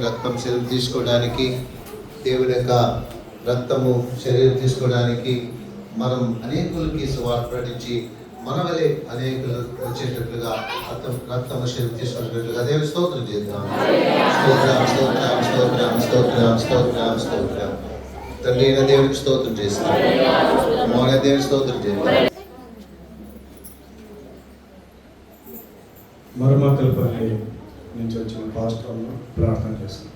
రక్తం శరీరం తీసుకోవడానికి, దేవుని యొక్క రక్తము శరీరం తీసుకోవడానికి మనం అనేకులకి సువార్త ప్రకటించి మన వలె అనేకులు వచ్చేటట్లుగా రక్తము శరీరం తీసుకునేటట్లుగా దేవుని స్తోత్రం చేద్దాం. స్తోత్రం స్తోత్రం స్తోత్రం స్తోత్రం స్తోత్రం స్తోత్రం. తండ్రి అయిన దేవునికి స్తోత్రం చేస్తాం. మౌన దేవుని స్తోత్రం చేద్దాం. మరమాకల్పల్లి నుంచి వచ్చిన పాస్టర్ను ప్రార్థన చేస్తాం.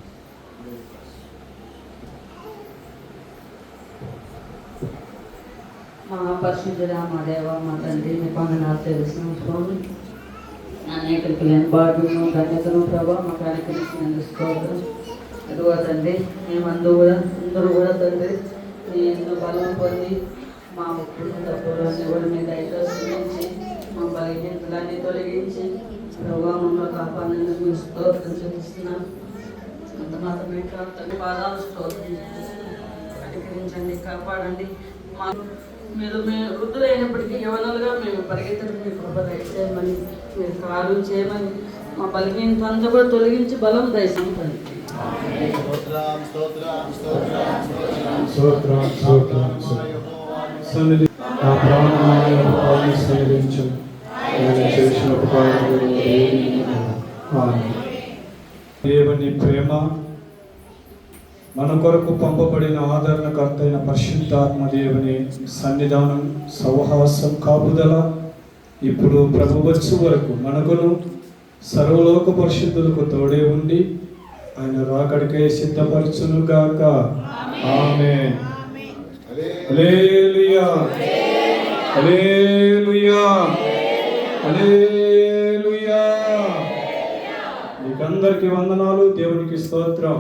మహాపరిశుద్ధుడా, మా దేవ, మా తండ్రి, మీ వందనాలు తెలుసు స్వామి. అనేకులకు లేని బాధ్యతను ధన్యతను ప్రభావ మాకు అనుకరించినందుకు స్తోత్రం. అదిగో తండ్రి, మేమందరూ కూడా తండ్రి మీ ఎంతో బలం పొంది మా ఒప్పుడు తప్పులన్నీ కూడా మీ దయతో శ్రమించి మా బలహీనతలన్నీ తొలగించి ప్రభావ మమ్మల్ని కాపాడినందుకు మీ స్తోత్రం చూపిస్తున్నాం. అంత మాత్రమే కాదు తండ్రి, పాదాలు స్తోత్రం అనుకరించండి, కాపాడండి. మా మీరు వృద్ధులైనప్పటికీ యవనులుగా మేము పరిగెత్తడం మీ కృప దయచేయమని, మీరు కారు చేయమని, మా బలహీనత అంతా కూడా తొలగించి బలం దయచేయండి. దేవుని ప్రేమ, మన కొరకు పంపబడిన ఆదరణకర్త అయిన పరిశుద్ధాత్మ దేవుని సన్నిధానం, సౌహాసం, కాపుదల ఇప్పుడు ప్రభు వచ్చు వరకు మనకును సర్వలోక పరిశుద్ధులకు తోడే ఉండి ఆయన రాకడికే సిద్ధపరచును గాక. ఆమేన్. హల్లెలూయా హల్లెలూయా హల్లెలూయా. మీకందరికీ వందనాలు. దేవునికి స్తోత్రం.